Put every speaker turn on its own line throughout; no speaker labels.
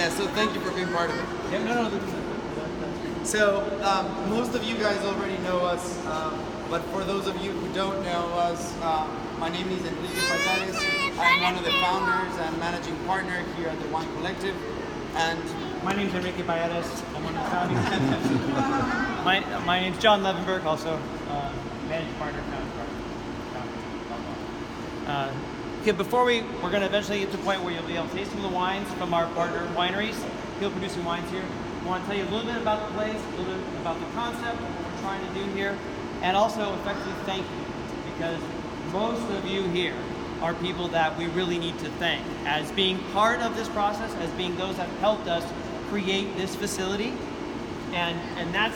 Yeah, so thank you for being part of it.
Yeah, no, that's great.
So most of you guys already know us, but for those of you who don't know us, my name is Enrique. I'm one of the founders and managing partner here at the Wine Collective. And
my name's Enrique. I'm one of the founders. my name's John Levenberg, also managing partner. Okay, before we're going to eventually get to the point where you'll be able to taste some of the wines from our partner wineries, people producing wines here. I want to tell you a little bit about the place, a little bit about the concept, what we're trying to do here, and also effectively thank you, because most of you here are people that we really need to thank as being part of this process, as being those that helped us create this facility, and that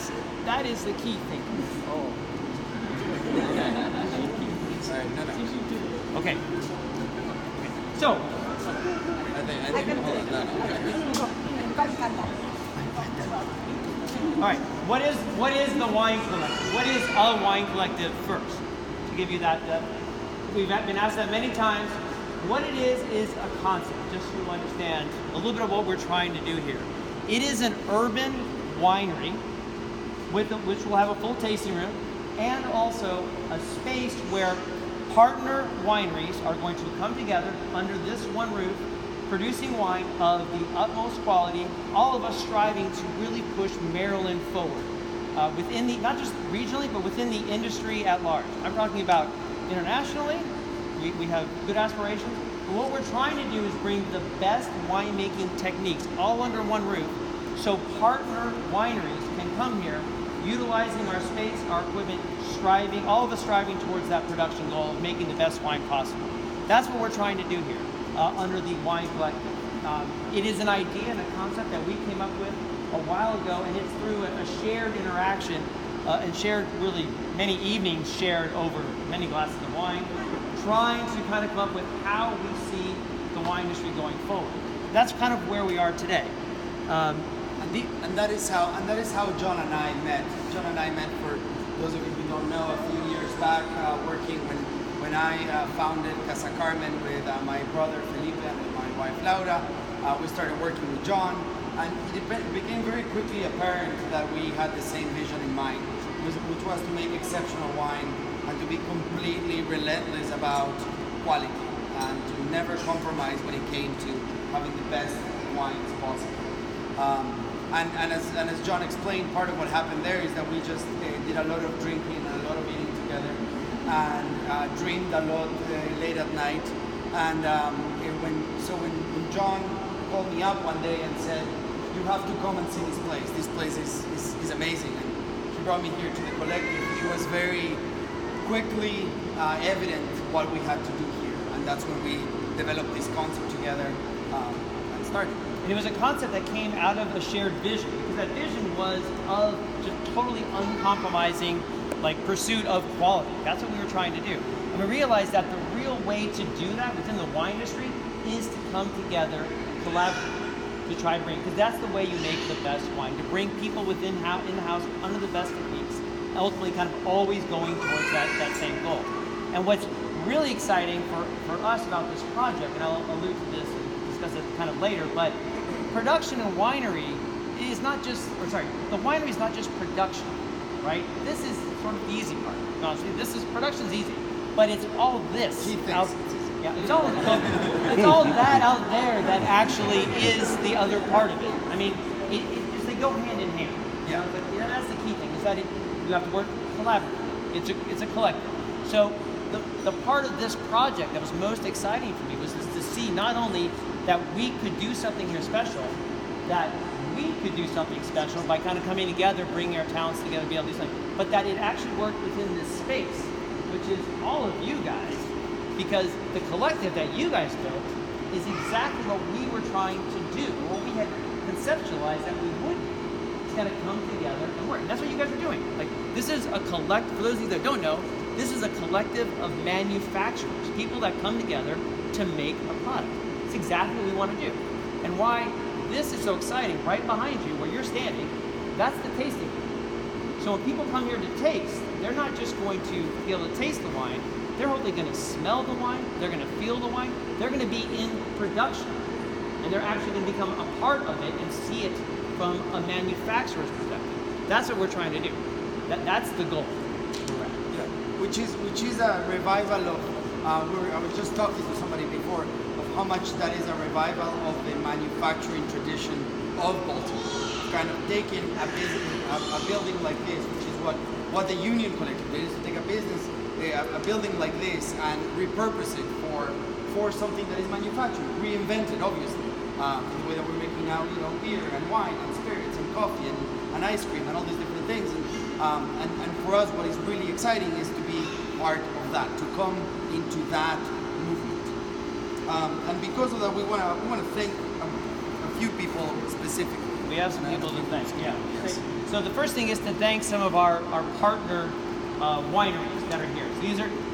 is the key thing. Oh. Okay. So,
I think
all right. What is the wine collective? What is a wine collective first? To give you that, we've been asked that many times. What it is a concept, just so you understand a little bit of what we're trying to do here. It is an urban winery which will have a full tasting room and also a space where partner wineries are going to come together under this one roof, producing wine of the utmost quality, all of us striving to really push Maryland forward within the, not just regionally, but within the industry at large. I'm talking about internationally. We have good aspirations. But what we're trying to do is bring the best winemaking techniques all under one roof so partner wineries can come here utilizing our space, our equipment, striving, all of us striving towards that production goal of making the best wine possible. That's what we're trying to do here under the Wine Collective. It is an idea and a concept that we came up with a while ago, and it's through a shared interaction and shared, really many evenings shared over many glasses of wine, trying to kind of come up with how we see the wine industry going forward. That's kind of where we are today.
And that is how John and I met. John and I met, for those of you who don't know, a few years back, working when I founded Casa Carmen with my brother Felipe and with my wife Laura. We started working with John, and it became very quickly apparent that we had the same vision in mind, which was to make exceptional wine and to be completely relentless about quality and to never compromise when it came to having the best wines possible. And as John explained, part of what happened there is that we just did a lot of drinking and a lot of eating together, and dreamed a lot late at night. And when John called me up one day and said, "You have to come and see this place. This place is amazing," and he brought me here to the collective, it was very quickly evident what we had to do here, and that's when we developed this concept together and started.
And it was a concept that came out of a shared vision, because that vision was of just totally uncompromising, like, pursuit of quality. That's what we were trying to do. And we realized that the real way to do that within the wine industry is to come together, collaborate, to try and bring, because that's the way you make the best wine, to bring people in the house under the best techniques, ultimately kind of always going towards that same goal. And what's really exciting for us about this project, and I'll allude to this and discuss it kind of later, but production and winery is not just, the winery is not just production, right? This is sort of the easy part. Honestly, production's easy, but it's all this. Yeah, it's all that out there that actually is the other part of it. I mean, they go hand in hand.
Yeah.
That's the key thing, is that you have to work collaboratively. It's a collective. So the part of this project that was most exciting for me was to see not only that we could do something here special, that we could do something special by kind of coming together, bringing our talents together, be able to do something, but that it actually worked within this space, which is all of you guys, because the collective that you guys built is exactly what we were trying to do, what we had conceptualized that we would do. It's going to come together and work. And that's what you guys are doing. Like, this is a collective, for those of you that don't know, this is a collective of manufacturers, people that come together to make a product. It's exactly what we want to do. And why this is so exciting, right behind you, where you're standing, that's the tasting room. So when people come here to taste, they're not just going to be able to taste the wine, they're hopefully going to smell the wine, they're going to feel the wine, they're going to be in production. and they're actually going to become a part of it and see it from a manufacturer's perspective. That's what we're trying to do. That's the goal.
Yeah. Which is a revival of. I was just talking to somebody before of how much that is a revival of the manufacturing tradition of Baltimore. Kind of taking a building like this, which is what the Union Collective did, is to take a business, a building like this, and repurpose it for something that is manufactured, reinvented, obviously. The way that we're making now, beer and wine and spirits and coffee and ice cream and all these different things. And for us, what is really exciting is to be part of that, to come into that movement. And because of that, we want to thank a few people specifically.
We have some people to thank. Yeah.
Yes.
So the first thing is to thank some of our partner wineries that are here. So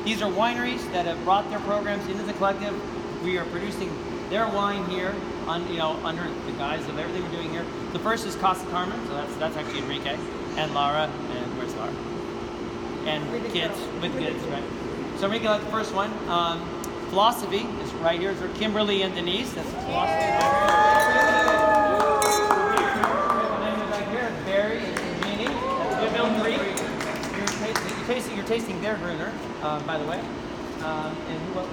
these are wineries that have brought their programs into the collective. We are producing their wine here under the guise of everything we're doing here. The first is Casa Carmen, so that's actually Enrique and Laura, and where's Laura? And with kids, right? So Enrique like the first one. Philosophy is right here. So Kimberly and Denise, that's Philosophy. Back here, Barry and Jeannie. That's Bill and Marie. You're tasting their Gruner, by the way. And who else?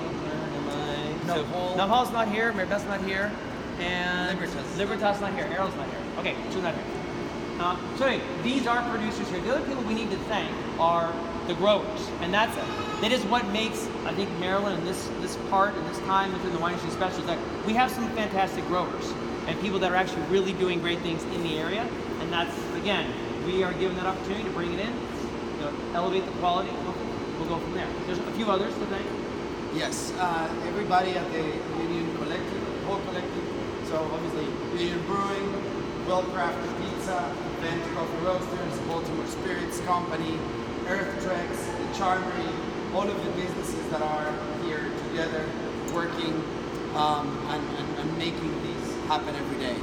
Navhal's not here, Maribel's not here, and Libertas not here, Errol's not here. Okay, two not here. So anyway, these are producers here. The other people we need to thank are the growers, and that is what makes, I think, Maryland and this part and this time within the wine industry special. Is that we have some fantastic growers and people that are actually really doing great things in the area, and that's, again, we are given that opportunity to bring it in, elevate the quality. We'll go from there. There's a few others to thank.
Yes, everybody at the Union Collective, the whole collective. So obviously, Union Brewing, Well Crafted Pizza, Vent Coffee Roasters, Baltimore Spirits Company, Earth Treks, the Charmery, all of the businesses that are here together, working and making these happen every day.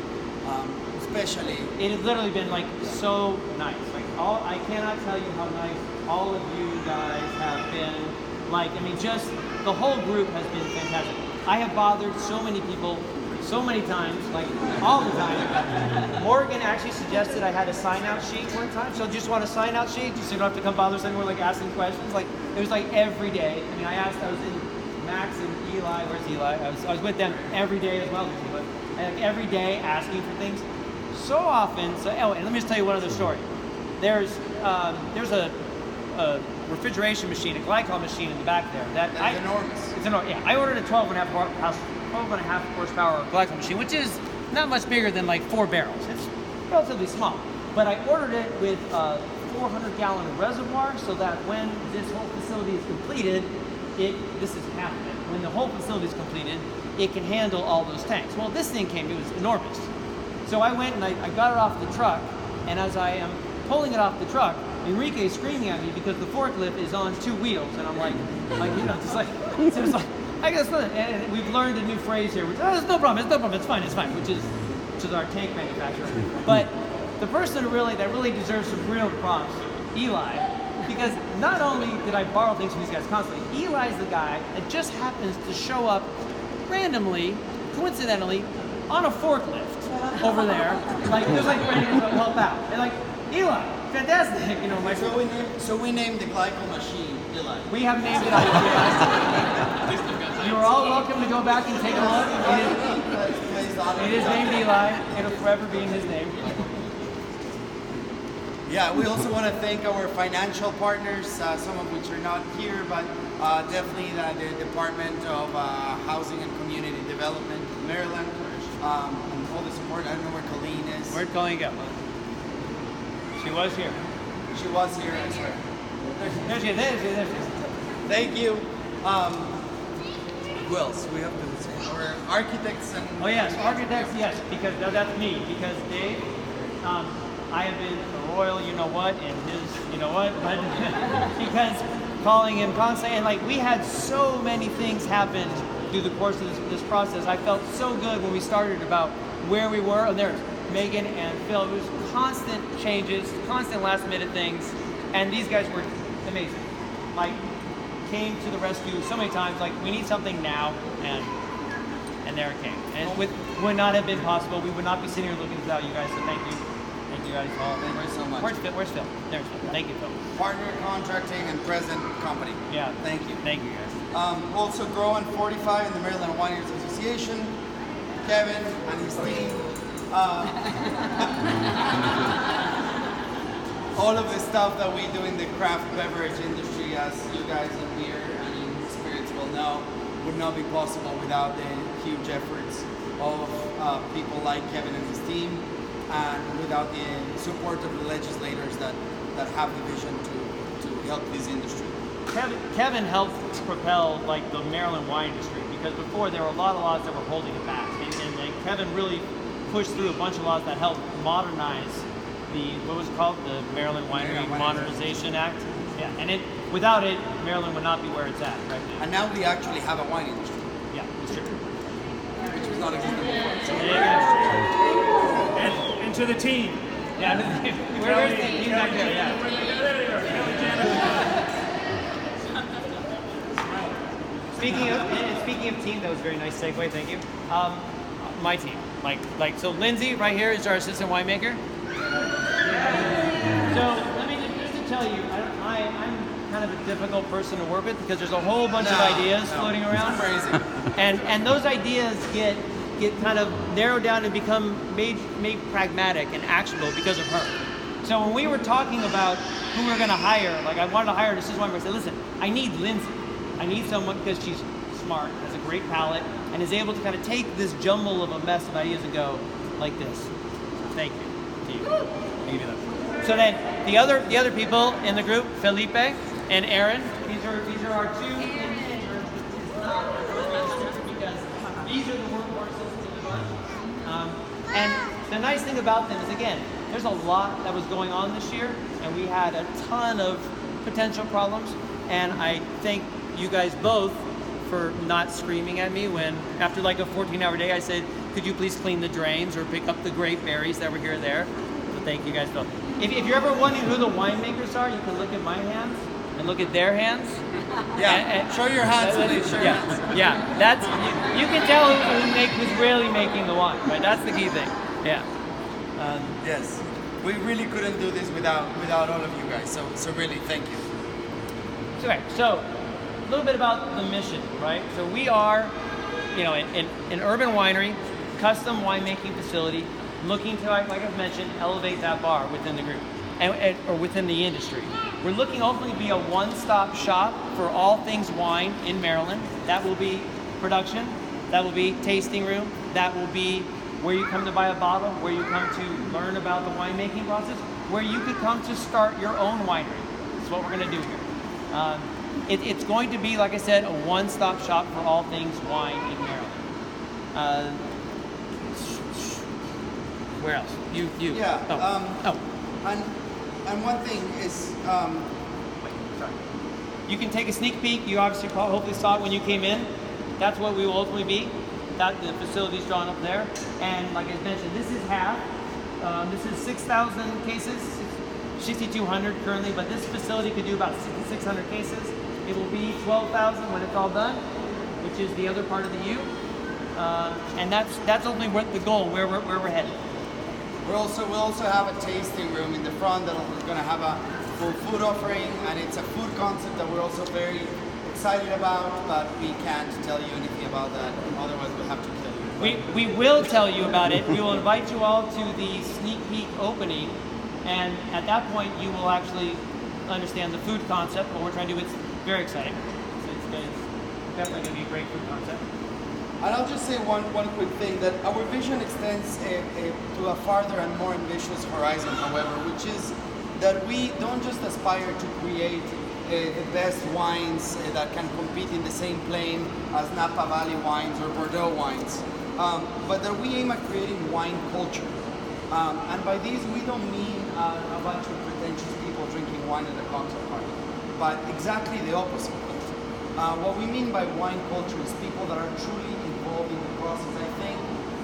Especially,
it has literally been so nice. I cannot tell you how nice all of you guys have been. Just the whole group has been fantastic. I have bothered so many people so many times, all the time. Morgan actually suggested I had a sign-out sheet one time. So just want a sign-out sheet, just so you don't have to come bother us anymore, asking questions. It was every day. I was in Max and Eli. Where's Eli? I was with them every day as well. Every day asking for things. So often. And let me just tell you one other story. There's a refrigeration machine, a glycol machine in the back there.
That's enormous.
It's enormous. Yeah, I ordered a 12.5 horsepower glycol machine, which is not much bigger than 4 barrels. It's relatively small. But I ordered it with a 400-gallon reservoir so that when this whole facility is completed, this is half of it. When the whole facility is completed, it can handle all those tanks. Well, this thing it was enormous. So I went and I got it off the truck, and as I am pulling it off the truck, Enrique is screaming at me because the forklift is on 2 wheels, and I'm I guess not. And we've learned a new phrase here, which it's no problem, it's fine, which is our tank manufacturer. But the person that really deserves some real props, Eli, because not only did I borrow things from these guys constantly, Eli's the guy that just happens to show up randomly, coincidentally, on a forklift over there, just ready to help out, and Eli. Fantastic, my
So we named the glycol machine Eli.
We have named it after Eli. You are all welcome to go back and take a look. It is named Eli. It'll forever be in his name.
Yeah, we also want to thank our financial partners, some of which are not here, but definitely the Department of Housing and Community Development in Maryland, and all the support. I don't know where Colleen is.
Where'd Colleen go? She was here.
She was here, I swear.
There she is.
Thank you. Who else? We have to say our architects and...
Oh yes, architects, yes, because that's me. Because Dave, I have been a royal you-know-what and his you-know-what, but because calling him constantly, and we had so many things happen through the course of this process. I felt so good when we started about where we were, and there's Megan and Phil. It was constant changes, constant last-minute things, and these guys were amazing. Came to the rescue so many times. We need something now, and there it came. And with would not have been possible. We would not be sitting here looking without you guys. So thank you. Thank you guys all.
Thank you so much.
Where's Phil? Where's Phil? There's Phil. Thank you, Phil.
Partner contracting and present company.
Yeah.
Thank you.
Thank you guys.
Also grow and fortify in the Maryland Wineries Association. Kevin and his team. All of the stuff that we do in the craft beverage industry, as you guys in beer and in spirits will know, would not be possible without the huge efforts of people like Kevin and his team, and without the support of the legislators that have the vision to help this industry.
Kevin helped propel like the Maryland wine industry, because before there were a lot of laws that were holding it back, and Kevin really pushed through a bunch of laws that helped modernize the, what was it called, the Maryland Winery Modernization Act. Yeah, and without it, Maryland would not be where it's at right now.
And now we actually have a wine industry.
Yeah, it's true.
Which was not existing before. So
And to the team.
Yeah, where's the team back there? Yeah. Speaking of team, that was a very nice segue. Thank you. My team, so Lindsay right here is our assistant winemaker. So let me just to tell you, I'm kind of a difficult person to work with, because there's a whole bunch of ideas floating around.
It's crazy.
And those ideas get kind of narrowed down and become made pragmatic and actionable because of her. So when we were talking about who we were going to hire, like I wanted to hire an assistant winemaker, I said, listen, I need Lindsay. I need someone because she's smart, has a great palate, and is able to kind of take this jumble of a mess of ideas and go like this. Thank you. To you. I'll give you that. So then the other people in the group, Felipe and Aaron, these are our two interns, which is not because these are the workhorses in the bunch. And the nice thing about them is, again, there's a lot that was going on this year, and we had a ton of potential problems, and I thank you guys both for not screaming at me when, after like a 14-hour day, I said, could you please clean the drains or pick up the great berries that were here or there? So thank you guys both. If you're ever wondering who the winemakers are, you can look at my hands and look at their hands.
Yeah,
and
show your hands, please. Show your hands.
Yeah, that's, you can tell who's really making the wine, right? That's the key thing, yeah.
Yes, we really couldn't do this without all of you guys, so really, thank you.
Okay, so a little bit about the mission, right? So we are, an urban winery, custom winemaking facility, looking to, like I've mentioned, elevate that bar within the group or within the industry. We're looking ultimately to be a one-stop shop for all things wine in Maryland. That will be production, that will be tasting room, that will be where you come to buy a bottle, where you come to learn about the winemaking process, where you could come to start your own winery. That's what we're going to do here. It's going to be, like I said, a one-stop shop for all things wine in Maryland. Where else? You.
Yeah.
Oh.
And one thing is,
Wait, sorry. You can take a sneak peek. You obviously hopefully saw it when you came in. That's what we will ultimately be. That the facility's drawn up there. And like I mentioned, this is half. This is 6,000 cases, 6,200 currently, but this facility could do about 6,600 cases. It will be 12,000 when it's all done, which is the other part of the U. And that's only what the goal, where we're headed.
we'll also have a tasting room in the front that we're going to have a full food offering, and it's a food concept that we're also very excited about, but we can't tell you anything about that, otherwise we'll have to kill you.
We will tell you about it. We will invite you all to the sneak peek opening, and at that point you will actually understand the food concept, what we're trying to do. It's very exciting. It's definitely going to be a great food concept.
And I'll just say one quick thing, that our vision extends to a farther and more ambitious horizon, however, which is that we don't just aspire to create the best wines that can compete in the same plane as Napa Valley wines or Bordeaux wines, but that we aim at creating wine culture. And by this, we don't mean a bunch of pretentious people drinking wine at a cocktail party, but exactly the opposite. What we mean by wine culture is people that are truly involved in the process. I think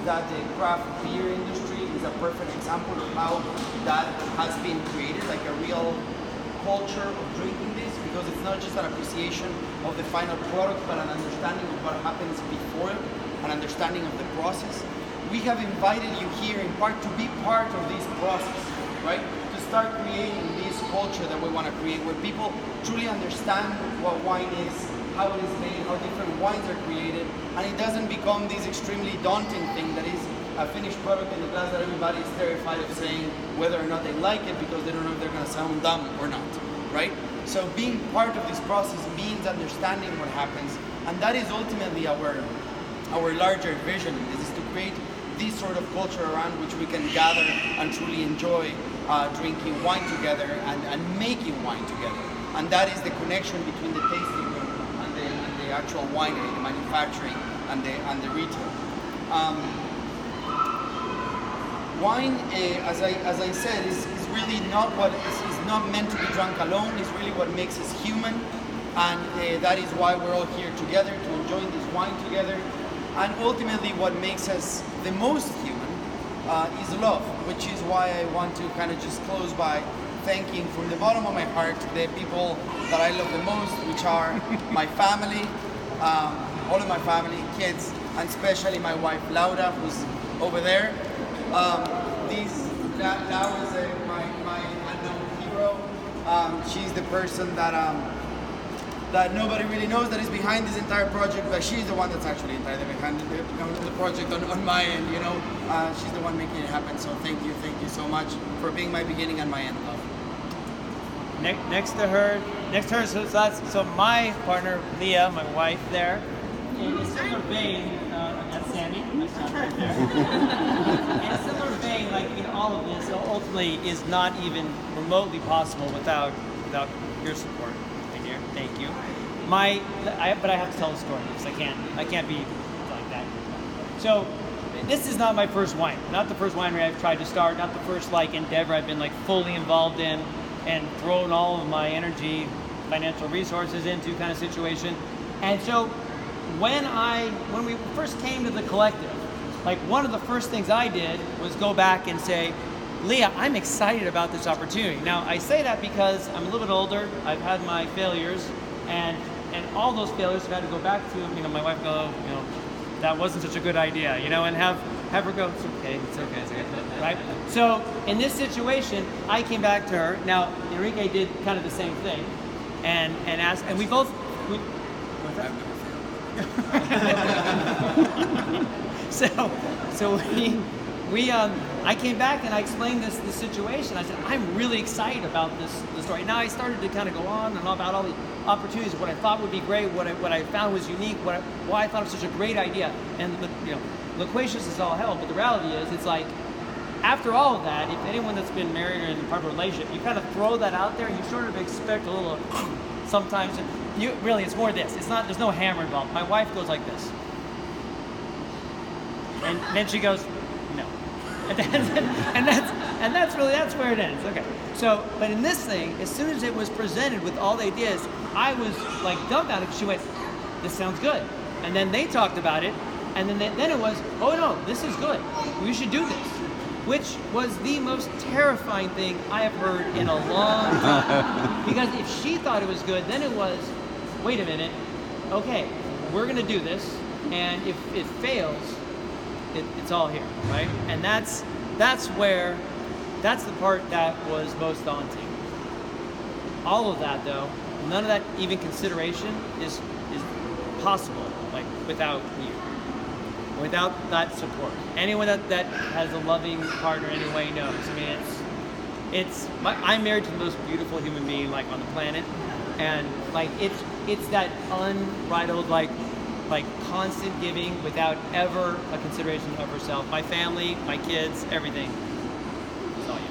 that the craft beer industry is a perfect example of how that has been created, like a real culture of drinking this, because it's not just an appreciation of the final product, but an understanding of what happens before it, an understanding of the process. we have invited you here in part to be part of this process, right? To start creating this culture that we want to create, where people truly understand what wine is, how it is made, how different wines are created, and it doesn't become this extremely daunting thing that is a finished product in the glass that everybody is terrified of saying whether or not they like it because they don't know if they're going to sound dumb or not, right? So being part of this process means understanding what happens, and that is ultimately our larger vision. This is to create this sort of culture around which we can gather and truly enjoy drinking wine together and making wine together. And that is the connection between the tasting room and the actual winery, the manufacturing and the retail. Wine, as I said, is really not is not meant to be drunk alone. It's really what makes us human, and that is why we're all here together to enjoy this wine together. And ultimately, what makes us the most human is love, which is why I want to kind of just close by thanking from the bottom of my heart the people that I love the most, which are my family, all of my family, kids, and especially my wife Laura, who's over there. Laura is my unknown hero. She's the person that nobody really knows that is behind this entire project, but she's the one that's actually entirely behind the project on my end, you know. She's the one making it happen, so thank you so much for being my beginning and my end, love.
Next to her, so my partner, Leah, my wife there, in a similar vein, that's Sammy, my son right there. In a similar vein, like in all of this, ultimately is not even remotely possible without your support. Thank you. But I have to tell the story because I can't be like that. So this is not my first wine, not the first winery I've tried to start, not the first endeavor I've been fully involved in and thrown all of my energy, financial resources into kind of situation. And so when we first came to the collective, one of the first things I did was go back and say, Leah, I'm excited about this opportunity. Now, I say that because I'm a little bit older. I've had my failures, and all those failures I've had to go back to. My wife go, that wasn't such a good idea, and have her go, it's okay, right? So in this situation, I came back to her. Now, Enrique did kind of the same thing, and asked, and we both. What's that? So I came back and I explained this situation. I said, I'm really excited about this story. Now I started to kind of go on and on about all the opportunities, what I thought would be great, what I found was unique, why I thought it was such a great idea. And loquacious is all hell, but the reality is, it's after all of that, if anyone that's been married or in a part of a relationship, you kind of throw that out there and you sort of expect a little, sometimes, really, it's more this. It's not, there's no hammer involved. My wife goes like this. And then she goes, no. And that's where it ends. Okay. So, but in this thing, as soon as it was presented with all the ideas, I was dumbfounded. She went, this sounds good. And then they talked about it, and then it was, oh no, this is good. We should do this. Which was the most terrifying thing I have heard in a long time. Because if she thought it was good, then it was, wait a minute, okay, we're gonna do this, and if it fails, it's all here, right? And that's the part that was most daunting. All of that, though, none of that even consideration is possible, without you, without that support. Anyone that has a loving partner anyway knows. I mean, I'm married to the most beautiful human being on the planet, and it's that unbridled constant giving without ever a consideration of herself. My family, my kids, everything. It's all you.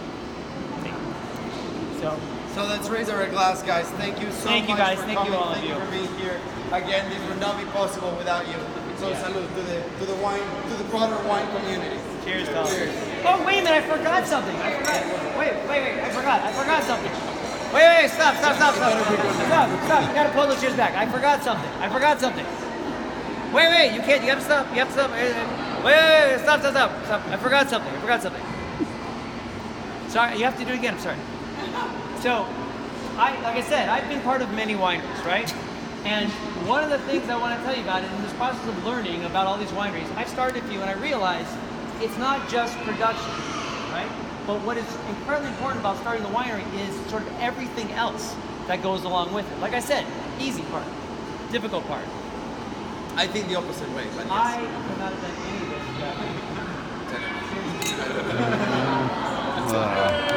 So let's raise our glass, guys. Thank you so much.
Thank you, guys.
For
Thank
coming.
you, all of
Thank
you.
you for being here. Again, this would not be possible without you. So salute to the wine, to the broader wine community.
Cheers, fellas.
Cheers.
Oh, wait a minute, I forgot something. Wait, I forgot something. Wait, stop. Stop. You gotta pull those chairs back. I forgot something. Wait, you gotta stop. You have to stop. Wait, stop. I forgot something. Sorry, you have to do it again, I'm sorry. So, like I said, I've been part of many wineries, right? And one of the things I want to tell you about is in this process of learning about all these wineries, I started a few and I realized it's not just production, right? But what is incredibly important about starting the winery is sort of everything else that goes along with it. Like I said, easy part, difficult part.
I think the opposite way, but yes.
I could not have done any of this.